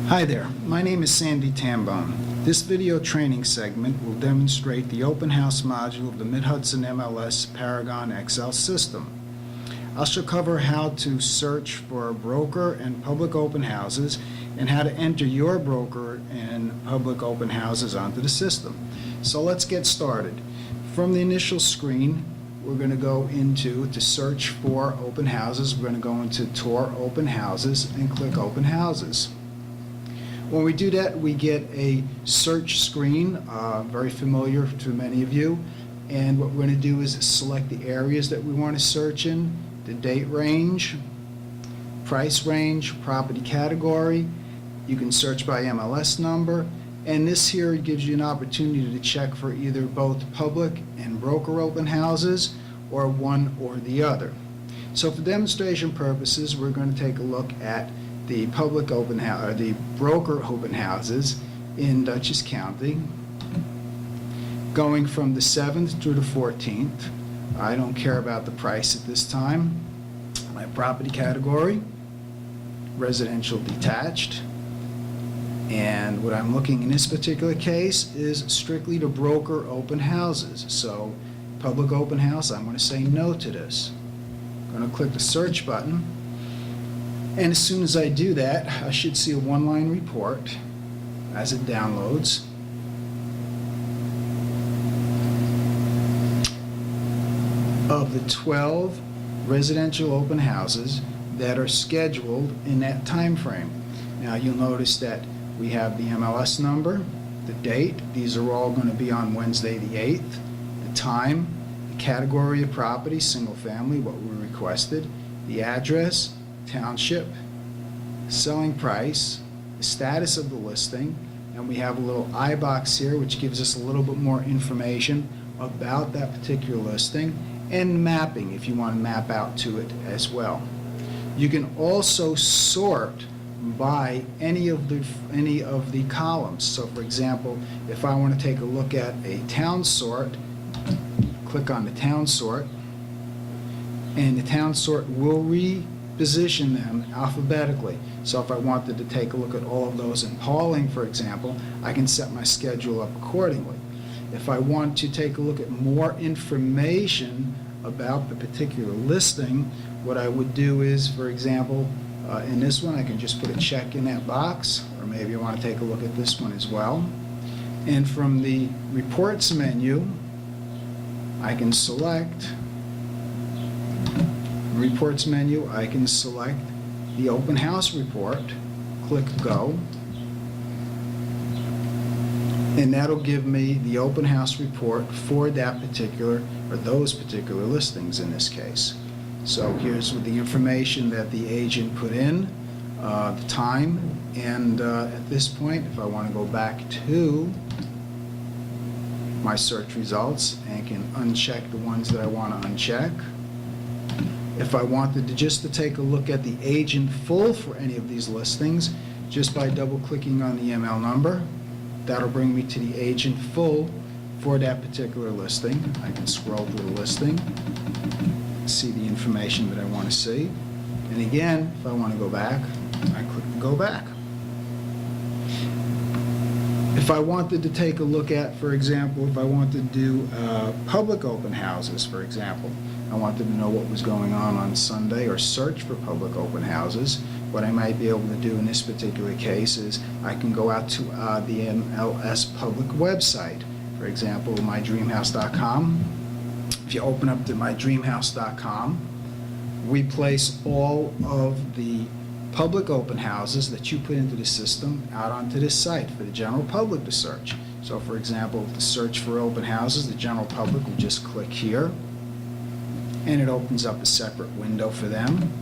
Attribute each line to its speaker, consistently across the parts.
Speaker 1: Hi there, my name is Sandy Tambone. This video training segment will demonstrate the open house module of the Mid-Hudson MLS Paragon XL system. I shall cover how to search for broker and public open houses and how to enter your broker and public open houses onto the system. So let's get started. From the initial screen, we're going to go to search for open houses. We're going to go into Tour Open Houses and click Open Houses. When we do that, we get a search screen, very familiar to many of you. And what we're going to do is select the areas that we want to search in, the date range, price range, property category. You can search by MLS number. And this here gives you an opportunity to check for either both public and broker open houses or one or the other. So for demonstration purposes, we're going to take a look at the public open house, or the broker open houses in Dutchess County, going from the 7th through the 14th. I don't care about the price at this time. My property category, residential detached, and what I'm looking in this particular case is strictly to broker open houses. So public open house, I'm going to say no to this. I'm going to click the search button. And as soon as I do that, I should see a one-line report as it downloads. Of the 12 residential open houses that are scheduled in that time frame. Now you'll notice that we have the MLS number, the date. These are all going to be on Wednesday the 8th. The time, the category of property, single family, what we requested, the address, township, selling price, the status of the listing, and we have a little I box here which gives us a little bit more information about that particular listing, and mapping if you want to map out to it as well. You can also sort by any of the columns. So for example, if I want to take a look at a town sort, click on the town sort, and the town sort will reposition them alphabetically. So if I wanted to take a look at all of those in Pauling, for example, I can set my schedule up accordingly. If I want to take a look at more information about the particular listing, what I would do is, for example, in this one I can just put a check in that box, or maybe I want to take a look at this one as well. And from the reports menu, I can select reports menu, I can select the open house report, click go, and that'll give me the open house report for that particular, or those particular listings in this case. So here's the information that the agent put in, the time, and at this point, if I want to go back to my search results and can uncheck the ones that I want to uncheck. If I wanted to just to take a look at the agent full for any of these listings, just by double clicking on the ML number, that'll bring me to the agent full for that particular listing. I can scroll through the listing, see the information that I want to see, and again, if I want to go back, I click go back. If I wanted to take a look at, for example, if I wanted to do public open houses, for example, I wanted to know what was going on Sunday, or search for public open houses, what I might be able to do in this particular case is I can go out to the MLS public website, for example, mydreamhouse.com. If you open up to mydreamhouse.com, we place all of the public open houses that you put into the system out onto this site for the general public to search. So for example, to search for open houses, the general public will just click here, and it opens up a separate window for them,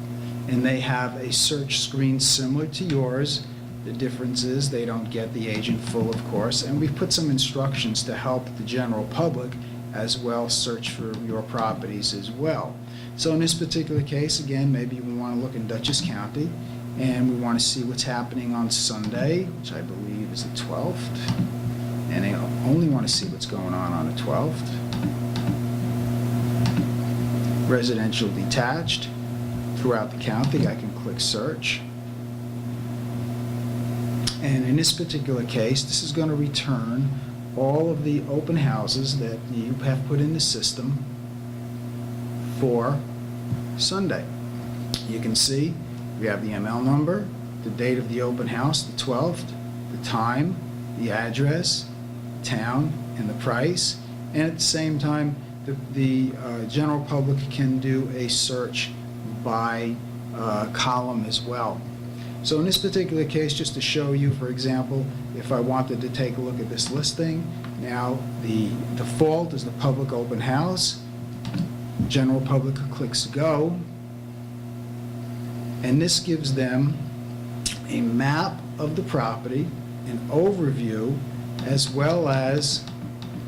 Speaker 1: and they have a search screen similar to yours. The difference is they don't get the agent full, of course, and we've put some instructions to help the general public as well search for your properties as well. So in this particular case, again, maybe we want to look in Dutchess County, and we want to see what's happening on Sunday, which I believe is the 12th, and I only want to see what's going on the 12th. Residential detached throughout the county, I can click search. And in this particular case, this is going to return all of the open houses that you have put in the system for Sunday. You can see we have the ML number, the date of the open house, the 12th, the time, the address, town, and the price. And at the same time, the general public can do a search by column as well. So in this particular case, just to show you, for example, if I wanted to take a look at this listing, now the default is the public open house. General public clicks go, and this gives them a map of the property, an overview, as well as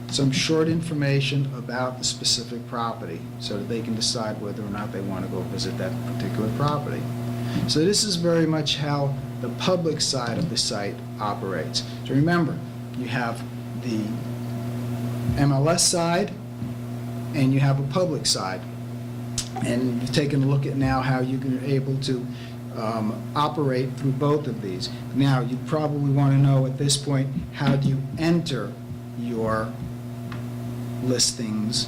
Speaker 1: some short information about the specific property so that they can decide whether or not they want to go visit that particular property. So this is very much how the public side of the site operates. So remember, you have the MLS side and you have a public side. And you've taken a look at now how you're able to operate through both of these. Now, you probably want to know at this point, how do you enter your listings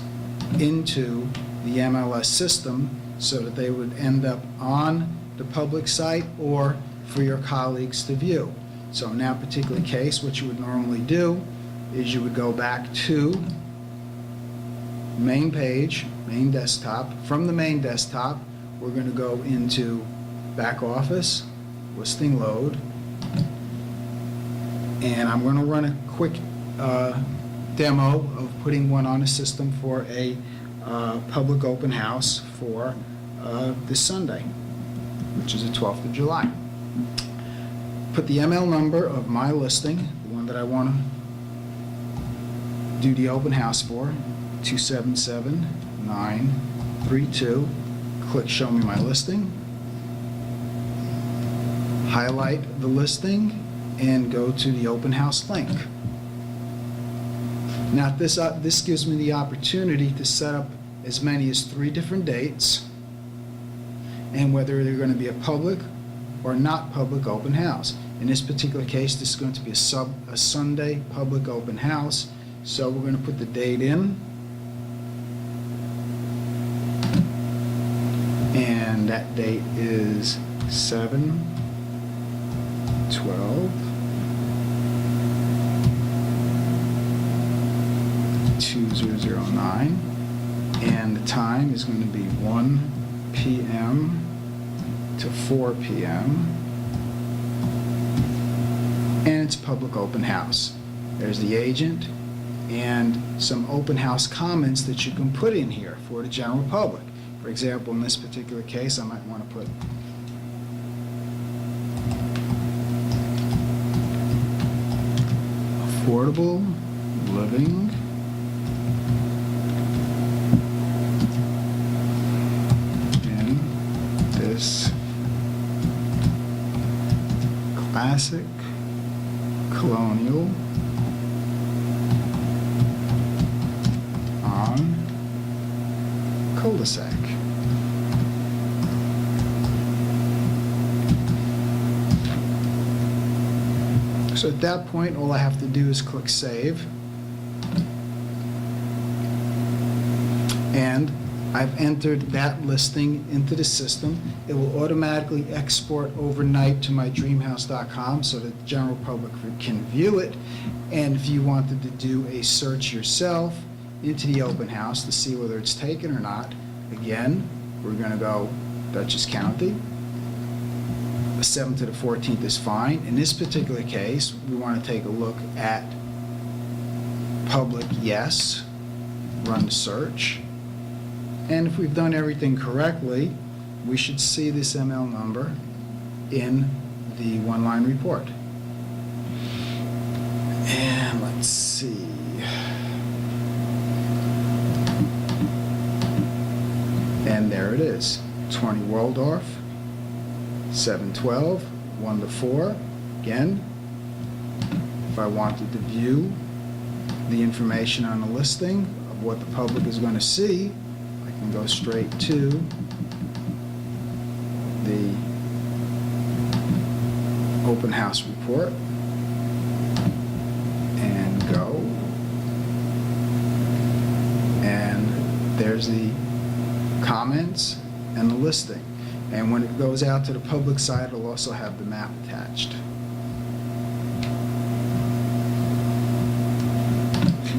Speaker 1: into the MLS system so that they would end up on the public site or for your colleagues to view. So in that particular case, what you would normally do is you would go back to main page, main desktop. From the main desktop, we're going to go into back office, listing load, and I'm going to run a quick demo of putting one on a system for a public open house for this Sunday, which is the 12th of July. Put the ML number of my listing, the one that I want to do the open house for, 277932. Click Show Me My Listing. Highlight the listing and go to the open house link. Now this gives me the opportunity to set up as many as 3 different dates and whether they're going to be a public or not public open house. In this particular case, this is going to be a Sunday public open house. So we're going to put the date in, and that date is 7/12/2009, and the time is going to be 1 p.m. to 4 p.m. and it's public open house. There's the agent and some open house comments that you can put in here for the general public. For example, in this particular case, I might want to put affordable living in this classic colonial on cul-de-sac. So at that point, all I have to do is click Save. And I've entered that listing into the system. It will automatically export overnight to my dreamhouse.com so that the general public can view it. And if you wanted to do a search yourself into the open house to see whether it's taken or not, again, we're going to go Dutchess County. The 7th to the 14th is fine. In this particular case, we want to take a look at public yes, run the search. And if we've done everything correctly, we should see this ML number in the one-line report. And let's see. And there it is, 20 Waldorf, 7/12, 1 to 4. Again, if I wanted to view the information on the listing of what the public is going to see, I can go straight to the open house report. There's the comments and the listing. And when it goes out to the public site, it'll also have the map attached.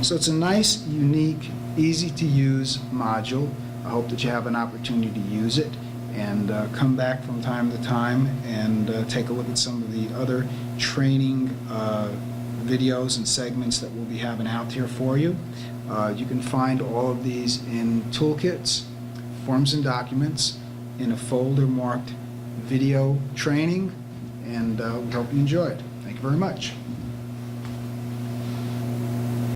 Speaker 1: So it's a nice, unique, easy-to-use module. I hope that you have an opportunity to use it and come back from time to time and take a look at some of the other training videos and segments that we'll be having out here for you. You can find all of these in toolkits, forms and documents, in a folder marked video training, and we hope you enjoy it. Thank you very much.